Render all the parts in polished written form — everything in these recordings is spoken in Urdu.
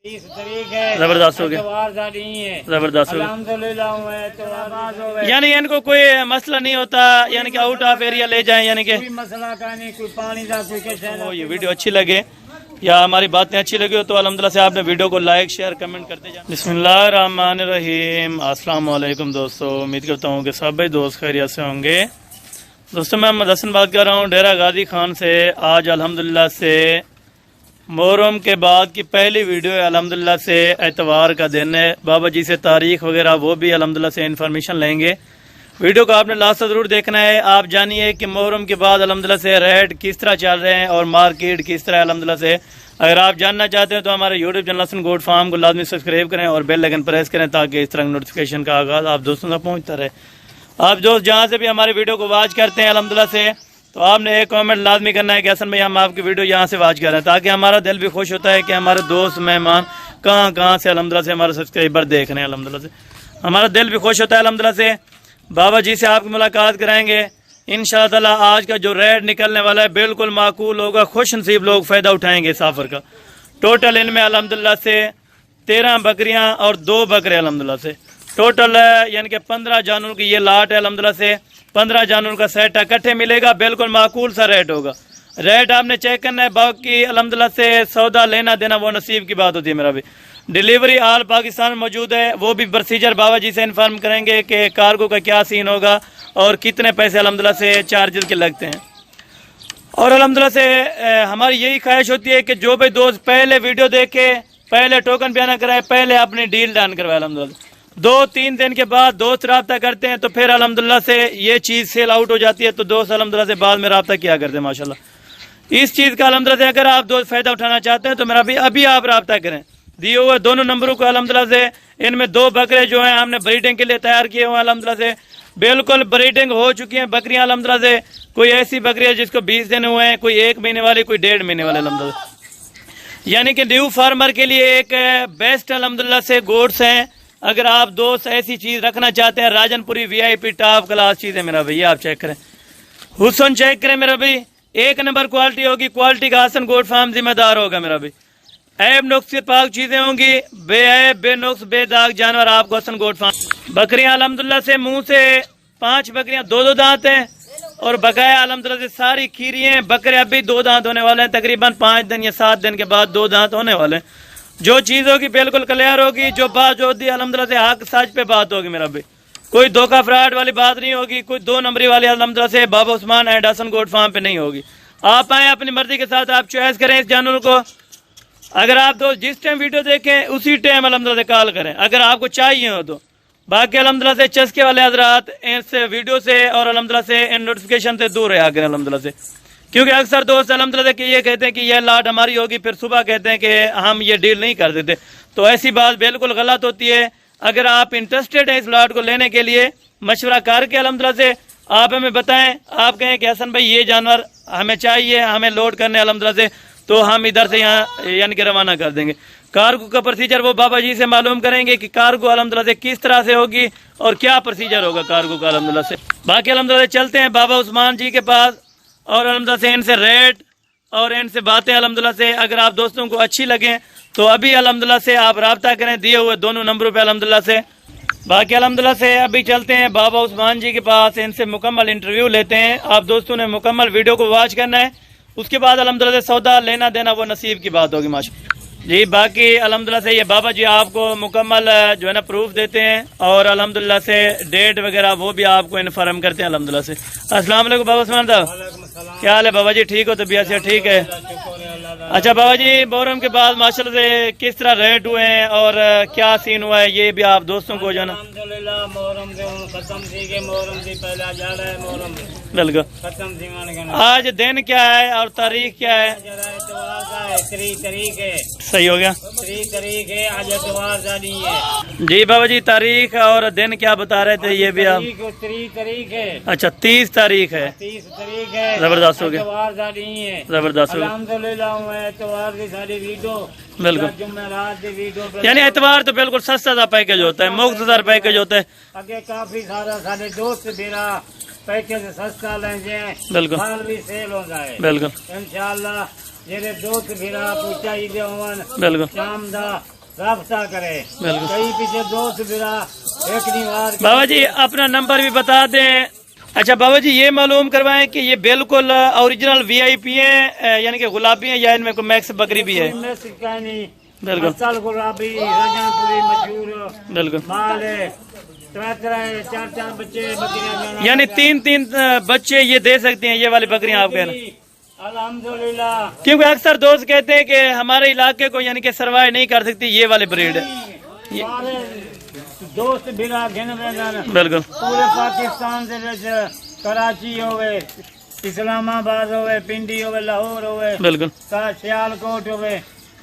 زبردست ہو گیا، زبردست ہو گیا. یعنی ان کو کوئی مسئلہ نہیں ہوتا، یعنی کہ آؤٹ آف ایریا لے جائیں، یعنی کہ یہ ویڈیو اچھی لگے یا ہماری باتیں اچھی لگی ہو تو الحمدللہ سے آپ نے ویڈیو کو لائک شیئر کمنٹ کرتے جائیں. بسم اللہ الرحمن الرحیم. السلام علیکم دوستو، امید کرتا ہوں کہ سب دوست خیریت سے ہوں گے. دوستو میں محمد حسن بات کر رہا ہوں ڈیرہ غازی خان سے. آج الحمدللہ سے محرم کے بعد کی پہلی ویڈیو ہے. الحمدللہ سے اتوار کا دن ہے. بابا جی سے تاریخ وغیرہ وہ بھی الحمدللہ سے انفارمیشن لیں گے. ویڈیو کو آپ نے لاسٹ ضرور دیکھنا ہے. آپ جانیے کہ محرم کے بعد الحمدللہ سے ریٹ کس طرح چل رہے ہیں اور مارکیٹ کس طرح الحمدللہ سے. اگر آپ جاننا چاہتے ہیں تو ہمارے یوٹیوب چینل حسن گوٹ فارم کو لازمی سبسکرائب کریں اور بیل آئیکن پریس کریں تاکہ اس طرح نوٹیفیکیشن کا آغاز آپ دوستوں تک پہنچتا رہے. آپ جو جہاں سے بھی ہماری ویڈیو کو واچ کرتے ہیں الحمدللہ سے تو آپ نے ایک کامنٹ لازمی کرنا ہے کہ حسن بھائی ہم آپ کی ویڈیو یہاں سے واچ کر رہے ہیں، تاکہ ہمارا دل بھی خوش ہوتا ہے کہ ہمارے دوست مہمان کہاں کہاں سے الحمدللہ سے ہمارے سبسکرائبر دیکھ رہے ہیں. الحمدللہ سے ہمارا دل بھی خوش ہوتا ہے. الحمدللہ سے بابا جی سے آپ کی ملاقات کرائیں گے انشاءاللہ تعالی. آج کا جو ریٹ نکلنے والا ہے بالکل معقول ہوگا. خوش نصیب لوگ فائدہ اٹھائیں گے اس آفر کا. ٹوٹل ان میں الحمدللہ سے 13 بکریاں اور 2 بکرے الحمدللہ سے ٹوٹل یعنی کہ 15 جانور کی یہ لاٹ ہے. الحمدللہ سے 15 جانور کا سیٹ اکٹھے ملے گا. بالکل معقول سا ریٹ ہوگا. ریٹ آپ نے چیک کرنا ہے. باقی الحمدللہ سے سودا لینا دینا وہ نصیب کی بات ہوتی ہے. میرا بھی ڈیلیوری آل پاکستان موجود ہے. وہ بھی پروسیجر بابا جی سے انفارم کریں گے کہ کارگو کا کیا سین ہوگا اور کتنے پیسے الحمدللہ سے چارجز کے لگتے ہیں. اور الحمدللہ سے ہماری یہی خواہش ہوتی ہے کہ جو بھی دوست پہلے ویڈیو دیکھے، پہلے ٹوکن بیان کرائے، پہلے اپنی ڈیل ڈن کروائے. الحمدللہ 2-3 دن کے بعد دوست رابطہ کرتے ہیں تو پھر الحمدللہ سے یہ چیز سیل آؤٹ ہو جاتی ہے تو دوست الحمدللہ سے بعد میں رابطہ کیا کرتے ہیں. ماشاءاللہ اس چیز کا الحمدللہ سے اگر آپ دوست فائدہ اٹھانا چاہتے ہیں تو میرا بھی ابھی آپ رابطہ کریں. دیے ہوئے دونوں نمبروں کو الحمدللہ سے ان میں 2 بکرے جو ہیں ہم نے بریڈنگ کے لیے تیار کیے ہوئے ہیں. الحمدللہ سے بالکل بریڈنگ ہو چکی ہیں بکریاں. الحمدللہ سے کوئی ایسی بکری ہے جس کو 20 دن ہوئے ہیں، کوئی 1 مہینے والی، کوئی 1.5 مہینے والے. الحمدللہ یعنی کہ نیو فارمر کے لیے ایک بیسٹ الحمدللہ سے گوڈس ہیں. اگر آپ دوست ایسی چیز رکھنا چاہتے ہیں راجن پوری VIP ٹاپ کلاس چیز ہے میرا بھائی. آپ چیک کریں، حسن چیک کریں میرا بھائی. 1 نمبر کوالٹی ہوگی. کوالٹی کا حسن گوڈ فارم ذمہ دار ہوگا میرا بھائی. عیب نقص سے پاک چیزیں ہوں گی. بے عیب بے نقص بے داغ جانور آپ کو حسن گوڈ فارم. بکریاں الحمدللہ سے منہ سے 5 بکریاں 2 دانت ہیں اور بقایا الحمدللہ سے ساری کھیری ہیں. بکرے ابھی 2 دانت ہونے والے ہیں. تقریباً 5 دن یا 7 دن کے بعد 2 دانت ہونے والے ہیں. جو چیز ہوگی بالکل کلیئر ہوگی. جو بات جو ہوتی ہے الحمدللہ سے حق سچ پہ بات ہوگی میرا بھائی. کوئی دھوکہ فراڈ والی بات نہیں ہوگی. کوئی 2 نمبری والی الحمدللہ سے بابا عثمان اینڈ حسن گوڈ فارم پہ نہیں ہوگی. آپ آئیں اپنی مرضی کے ساتھ آپ چوائس کریں اس جانور کو. اگر آپ دوست جس ٹائم ویڈیو دیکھیں اسی ٹائم الحمدللہ سے کال کریں اگر آپ کو چاہیے ہو تو. باقی الحمدللہ سے چسکے والے حضرات اس ویڈیو سے اور الحمدللہ سے ان نوٹیفیکیشن سے دور رہا کریں الحمدللہ سے. کیونکہ اکثر دوست الحمدللہ سے کہ یہ کہتے ہیں کہ یہ لاٹ ہماری ہوگی، پھر صبح کہتے ہیں کہ ہم یہ ڈیل نہیں کر دیتے. تو ایسی بات بالکل غلط ہوتی ہے. اگر آپ انٹرسٹیڈ ہیں اس لاٹ کو لینے کے لیے مشورہ کر کے الحمدللہ سے آپ ہمیں بتائیں. آپ کہیں کہ حسن بھائی یہ جانور ہمیں چاہیے، ہمیں لوڈ کرنے الحمدللہ سے، تو ہم ادھر سے یہاں یعنی کہ روانہ کر دیں گے. کارگو کا پروسیجر وہ بابا جی سے معلوم کریں گے کہ کارگو الحمدللہ سے کس طرح سے ہوگی اور کیا پروسیجر ہوگا کارگو کا الحمدللہ سے. باقی الحمدللہ سے چلتے ہیں بابا عثمان جی کے پاس اور الحمدللہ سے ان سے ریٹ اور ان سے باتیں الحمدللہ سے اگر آپ دوستوں کو اچھی لگیں تو ابھی الحمدللہ سے آپ رابطہ کریں دیے ہوئے دونوں نمبروں پہ الحمدللہ سے. باقی الحمدللہ سے ابھی چلتے ہیں بابا عثمان جی کے پاس. ان سے مکمل انٹرویو لیتے ہیں. آپ دوستوں نے مکمل ویڈیو کو واچ کرنا ہے. اس کے بعد الحمدللہ سے سودا لینا دینا وہ نصیب کی بات ہوگی ماشاءاللہ جی. باقی الحمدللہ سے یہ بابا جی آپ کو مکمل جو ہے نا پروف دیتے ہیں اور الحمدللہ سے ڈیٹ وغیرہ وہ بھی آپ کو انفارم کرتے ہیں الحمدللہ سے. السلام علیکم بابا عثمان صاحب، کیا حال ہے بابا جی؟ ٹھیک ہو؟ طبیعت سے ٹھیک ہے؟ اچھا بابا جی محرم کے بعد ماشاءاللہ سے کس طرح ریٹ ہوئے ہیں اور کیا سین ہوا ہے یہ بھی آپ دوستوں کو جو ہے نا. الحمدللہ محرم سے ختم تھی کہ محرم سے پہلے جا رہا ہے محرم بالکل ختم تھی. آج دن کیا ہے اور تاریخ کیا ہے؟ اتوار کا ہے 3 تاریخ ہے. صحیح ہو گیا 3 تاریخ ہے. آج اتوار جاری ہے جی. بابا جی تاریخ اور دن کیا بتا رہے تھے یہ بھی آپ؟ 3 تاریخ ہے. اچھا 30 تاریخ ہے. 30 تاریخ ہے. زبردست ہو گیا. اتوار جاری ہے. زبردست ہو گیا الحمدللہ. اتوار کی ساری ویڈیو بالکل جمعرات کی ویڈیو یعنی اتوار تو بالکل سستا سا پیکج ہوتا ہے، مختصر پیکج ہوتا ہے. اگے کافی سارا سارے دوست میرا پیکج سستا لیں گے بالکل مال بھی سیل ہوتا ہے بالکل انشاءاللہ. جیسے دوست بھیرا کوئی چاہیے ہون بالکل شام دا رابطہ کرے بالکل کئی پیچھے دوست بھیرا ایک دیوار کے بابا جی اپنا نمبر بھی بتا دیں. اچھا بابا جی یہ معلوم کروائیں کہ یہ بالکل اوریجنل وی آئی پی ہیں یعنی کہ گلابی ہیں یا ان میں کوئی میکس بکری بھی ہے؟ میں سکانی بالکل اصل گلابی رجن پوری مشہور بالکل مال ہے چار چار بچے بکریاں یعنی تین بچے یہ دے سکتے ہیں یہ والی بکریاں آپ کہنا؟ الحمدللہ کیونکہ اکثر دوست کہتے ہیں کہ ہمارے علاقے کو یعنی کہ سروائیو نہیں کر سکتی یہ والی بریڈ. ہمارے دوست بھیرا گن ویندن بالکل پورے پاکستان دے وچ کراچی ہوئے اسلام آباد ہوئے پنڈی ہوئے لاہور ہوئے بالکل سیال کوٹ ہوئے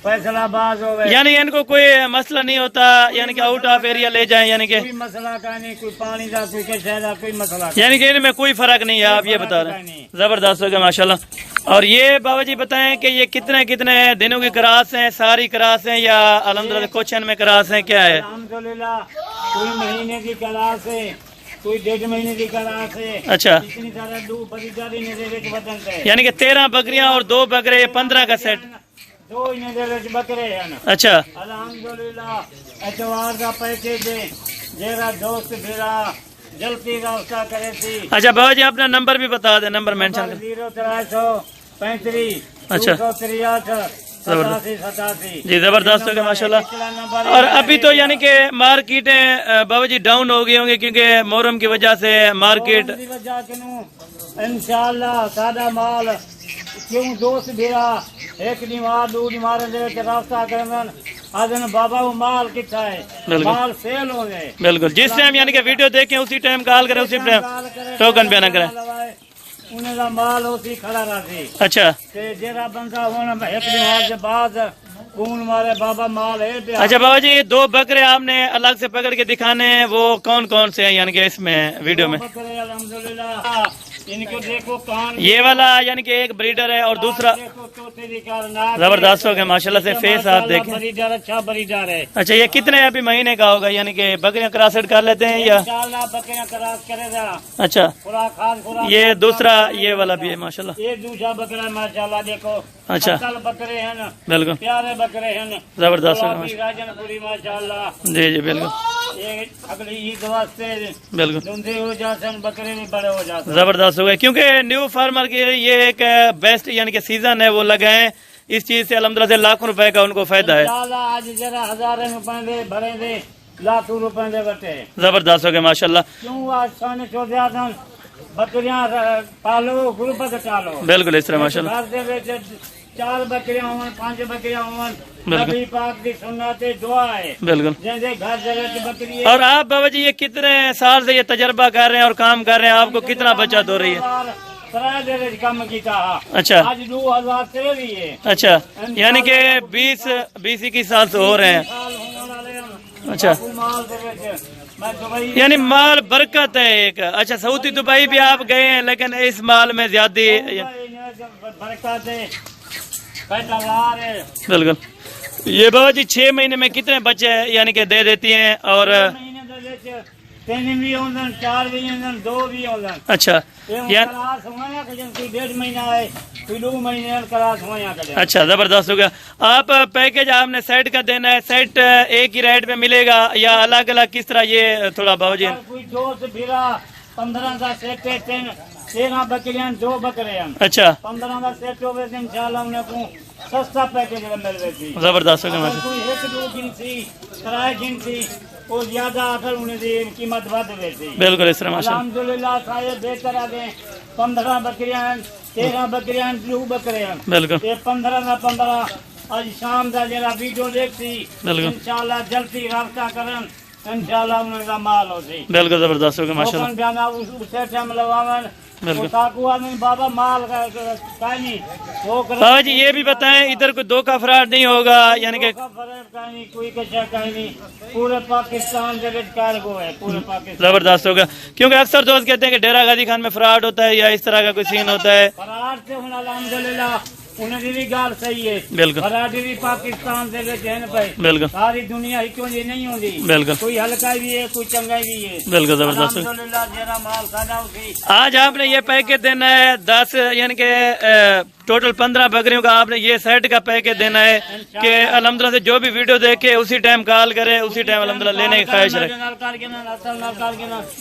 فیصل آباد ہوئے یعنی ان کو کوئی مسئلہ نہیں ہوتا یعنی کہ آؤٹ آف ایریا لے جائیں یعنی کہ کوئی مسئلہ کا نہیں کوئی پانی کا کوئی کشے کا کوئی مسئلہ یعنی کہ ان میں کوئی فرق نہیں ہے آپ یہ بتا رہے ہیں. زبردست ہو گیا ماشاءاللہ. اور یہ بابا جی بتائیں کہ یہ کتنے دنوں کی کراس ہیں؟ ساری کراس ہیں یا الحمدللہ کچھ ان میں کراس ہیں کیا ہے؟ الحمدللہ کوئی مہینے کی کلاس ہے کوئی 1.5 مہینے کی کلاس ہے. اچھا اتنی سارا دو خریداری نے وطن سے یعنی کہ 13 بکریاں اور 2 بکرے 15 کا سیٹ. دو بکرے ہیں اچھا الحمدللہ اتوار کا پیکیج ہے جیرا دوست بھیرا جلدی رابطہ کرے تھی. اچھا بابا جی اپنا نمبر بھی بتا دیں نمبر مینشن کر. 0335 اچھا 263 87 جی زبردست ہو گیا ماشاءاللہ. اور ابھی تو یعنی کہ مارکیٹیں بابا جی ڈاؤن ہو گئی ہوں گی کیونکہ محرم کی وجہ سے مارکیٹ انشاءاللہ سادہ مال کیوں دوست بھیرا ایک دیوار دو دیوار رابطہ کرن آدن بابا وہ مال کتنا ہے مال سیل ہو گئے. بالکل جس ٹائم یعنی کہ ویڈیو دیکھیں اسی ٹائم کال کریں اسی ٹائم ٹوکن پہ نہ کریں. انہیں دا مال ہوتی کھڑا رہتی. اچھا جیرا بندہ ہونا ایک دیوار کے بعد کون مارے بابا مال ہے. اچھا بابا جی 2 بکرے آپ نے الگ سے پکڑ کے دکھانے ہیں وہ کون سے ہیں یعنی کہ اس میں ویڈیو میں؟ بکرے الحمدللہ ان کو دیکھو کان یہ والا یعنی کہ ایک بریڈر ہے اور دوسرا دیکھو چوتھے دی کارنات زبردست ہو گیا ماشاءاللہ سے فیس آپ دیکھیں. بریڈر اچھا بریڈر ہے. اچھا یہ کتنے ابھی مہینے کا ہوگا یعنی کہ بکریاں کراسٹ کر لیتے ہیں یا؟ انشاءاللہ بکریاں کراس کرے گا. اچھا خوراک خاص خوراک یہ دوسرا یہ والا بھی ہے ماشاءاللہ. یہ دوسرا بکرا ہے ماشاءاللہ دیکھو اچھا اصل بکرے ہیں بالکل پیارے بکرے ہیں زبردست ہو گیا گلابی راجن پوری ماشاءاللہ. جی جی بالکل یہ اگلی عید واسطے بالکل دھندے ہو جاتے ہیں بکرے بھی بڑے ہو جاتے ہیں. زبردست ہو گیا کیونکہ نیو فارمر کی یہ ایک بیسٹ یعنی کہ سیزن ہے وہ لگائیں اس چیز سے الحمدللہ سے لاکھوں روپے کا ان کو فائدہ ہے. انشاءاللہ آج ذرا ہزاریں روپے دے بھرے دے لاکھوں روپے دے بٹے زبردست ہو گیا ماشاءاللہ. کیوں آج سانے چھوڑ آدن بکریاں پالو غربت ٹالو. بالکل اس طرح ماشاءاللہ. گھر دے وچ 4 بکریاں ہون 5 بکریاں ہون بالکل. نبی پاک دی سنت دعا ہے بالکل. جیسے گھر دے وچ بکری ہے. اور آپ بابا جی یہ کتنے سال سے یہ تجربہ کر رہے ہیں اور کام کر رہے ہیں آپ کو کتنا بچت ہو رہی ہے؟ سرائے دے وچ کام کیتا. اچھا آج 2023 ہے. اچھا یعنی کہ 20-21 سال سے ہو رہے ہیں. سال ہونے والے ہیں. اچھا مال دے وچ میں دبئی یعنی مال برکت ہے ایک. اچھا سعودی دبئی بھی آپ گئے ہیں لیکن اس مال میں زیادہ برکت ہے پیداوار ہے. بالکل. یہ بابا جی 6 مہینے میں کتنے بچے یعنی کہ دے دیتی ہیں اور مہینے دے وچ 3 بھی ہوندن 4 بھی ہوندن 2 بھی ہوندن. اچھا یہ کلاس ہویا کہ جن کوئی 1.5 مہینہ ہے کوئی 2 مہینے کلاس ہویا کہ اچھا زبردست ہو گیا. آپ پیکج آپ نے سیٹ کا دینا ہے سیٹ ایک ہی ریٹ پہ ملے گا یا الگ الگ کس طرح یہ تھوڑا بابا جی؟ کوئی دوست بھیرا 15 کا سیٹ ہے 13 بکریاں 2 بکرے ہیں. اچھا 15 کا سیٹ ہوئے انشاءاللہ انہیں کو سستا پیکج مل رہی. زبردست ہو گیا ماشاءاللہ. کوئی 1-2 گنسی کرائے گنسی وہ زیادہ آخر انہیں دی قیمت ود رہتی. بالکل اس طرح ماشاءاللہ. الحمدللہ سائے بہتر آگے 15 بکریاں 13 بکریاں 2 بکرے ہیں. بالکل یہ 15 کا 15 آج شام کا جڑا ویڈیو دیکھتی بالکل. انشاءاللہ جلدی رابطہ کرن انشاءاللہ انہیں کا مال ہو سی. بالکل زبردست ہو گیا ماشاءاللہ. بیانا اسے ٹائم لواون بالکل. بابا مال کہیں نہیں وہ بابا جی یہ بھی بتائیں ادھر کوئی دھوکہ فراڈ نہیں ہوگا یعنی کہ کوئی کچھ کہیں نہیں پورے پاکستان کے کارگو ہے پورے پاکستان. زبردست ہوگا کیونکہ اکثر دوست کہتے ہیں کہ ڈیرہ غازی خان میں فراڈ ہوتا ہے یا اس طرح کا کوئی سین ہوتا ہے. فراڈ سے الحمدللہ انہوں نے بھی گال صحیح ہے بالکل برادری بھی پاکستان دے وچ ہیں پے بالکل ساری دنیا ایکو جی نہیں ہوندی بالکل کوئی ہلکا بھی ہے کوئی چنگا بھی ہے بالکل زبردست. الحمدللہ جیرا مال کھانا اسی آج آپ نے یہ پیکج دینا ہے 10 یعنی کہ ٹوٹل 15 بکریوں کا آپ نے یہ سیٹ کا پیکج دینا ہے کہ الحمدللہ سے جو بھی ویڈیو دیکھے اسی ٹائم کال کرے اسی ٹائم الحمدللہ لینے کی خواہش رکھے.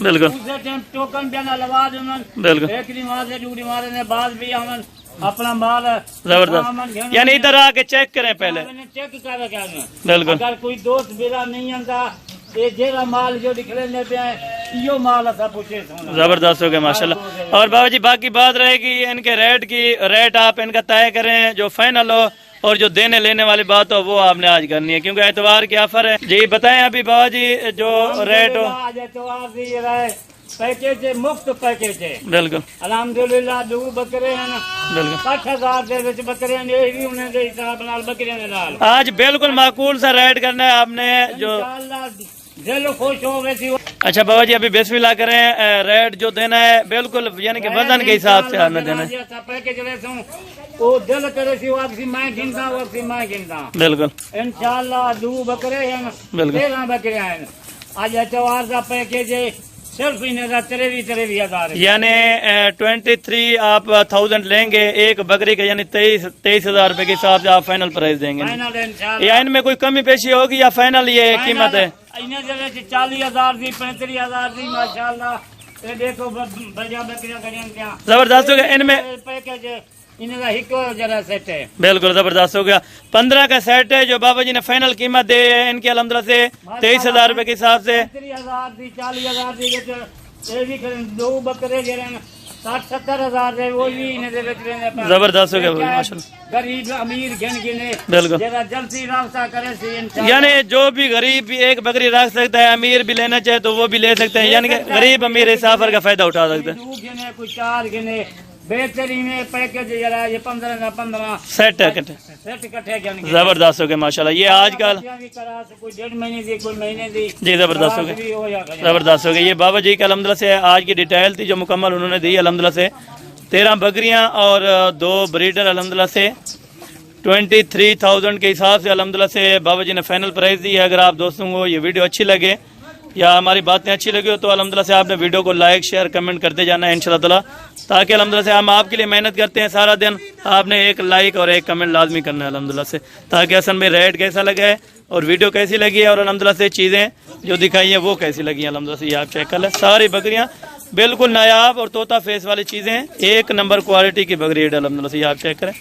بالکل اسے ٹائم ٹوکن پہ نہ لوا دیں بالکل ایک نماز سے ڈوڑی مارے نے بعد بھی ہم اپنا مال زبردست یعنی ادھر آ کے چیک کریں پہلے چیک کر کے بالکل اگر کوئی دوست میرا نہیں آتا یہ جیرا مال جو نکلے لیتے ہیں یہ مال ایسا پوچھے سونا زبردست ہو گیا ماشاءاللہ. اور بابا جی باقی بات رہے گی ان کے ریٹ آپ ان کا طے کریں جو فائنل ہو اور جو دینے لینے والی بات ہو وہ آپ نے آج کرنی ہے کیونکہ اتوار کی آفر ہے. جی بتائیں ابھی بابا جی جو ریٹ ہو. آج اتوار دی رہے پیکیج ہے مفت پیکیج ہے بالکل الحمدللہ دو بکرے ہیں بالکل 60,000 دے وچ بکرے ہیں یہ بھی انہیں دے حساب نال بکریاں دے نال آج بالکل معقول سا ریٹ کرنا ہے آپ نے جو انشاءاللہ دل خوش ہو ویسی اچھا بابا جی ابھی بسم اللہ کریں ریٹ جو دینا ہے بالکل یعنی کہ وزن کے حساب سے آپ نے دینا ہے پیکیج لیتے ہوں وہ دل کرے سی واقعی میں گنتا واقعی میں گنتا بالکل انشاءاللہ دو بکرے ہیں بالکل 13 بکرے ہیں آج اتوار کا پیکیج ہے صرف انہیں کا 23,000 یعنی 23 آپ 1000 لیں گے ایک بکری کا یعنی 23,000 روپے کے حساب سے آپ فائنل پرائز دیں گے فائنل انشاءاللہ یا ان میں کوئی کمی پیشی ہوگی یا فائنل یہ قیمت ہے انہیں دے وچ 40,000 دی 35,000 دی ماشاءاللہ یہ دیکھو بجا بکریاں کڑیاں کیا زبردست ہو گیا ان میں پیکیج انہیں کا ہکو جرا سیٹ ہے بالکل زبردست ہو گیا 15 کا سیٹ ہے جو بابا جی نے فائنل قیمت دے ہے ان کی الحمدللہ سے 23,000 روپے کے حساب سے 35,000 دی 40,000 دی یہ بھی کریں دو بکرے جڑے 60-70,000 دے وہ بھی انہیں دے وچ رہنے زبردست ہو گیا ماشاءاللہ غریب امیر گن گنے بالکل جڑا جلدی رابطہ کرے سی انشاءاللہ یعنی جو بھی غریب بھی ایک بکری رکھ سکتا ہے امیر بھی لینا چاہے تو وہ بھی لے سکتے ہیں یعنی کہ غریب امیر اس آفر کا فائدہ اٹھا سکتے ہیں. دو گنے کوئی 4 گنے بہترین پیکج جڑا یہ 15 سیٹ ہے سیٹ کٹھے گن زبردست ہو گیا ماشاءاللہ. یہ آج کل کوئی 1.5 مہینے دی کوئی مہینے دی جی زبردست ہو گیا زبردست ہو گیا. یہ بابا جی کا الحمدللہ سے آج کی ڈیٹیل تھی جو مکمل انہوں نے دی الحمدللہ سے 13 بکریاں اور 2 بریڈر الحمدللہ سے 23,000 کے حساب سے الحمدللہ سے بابا جی نے فائنل پرائز دی ہے. اگر آپ دوستوں کو یہ ویڈیو اچھی لگے یا ہماری باتیں اچھی لگی ہو تو الحمدللہ سے آپ نے ویڈیو کو لائک شیئر کمنٹ کرتے جانا ہے انشاءاللہ تعالی تاکہ الحمدللہ سے ہم آپ کے لیے محنت کرتے ہیں سارا دن آپ نے ایک لائک اور ایک کمنٹ لازمی کرنا ہے الحمدللہ سے تاکہ اصل میں ریٹ کیسا لگا ہے اور ویڈیو کیسی لگی ہے اور الحمدللہ سے چیزیں جو دکھائی ہیں وہ کیسی لگی ہیں الحمدللہ سے یہ آپ چیک کر لیں. ساری بکریاں بالکل نایاب اور طوطا فیس والی چیزیں ایک نمبر کوالٹی کی بکری ہے الحمدللہ سے یہ آپ چیک کریں.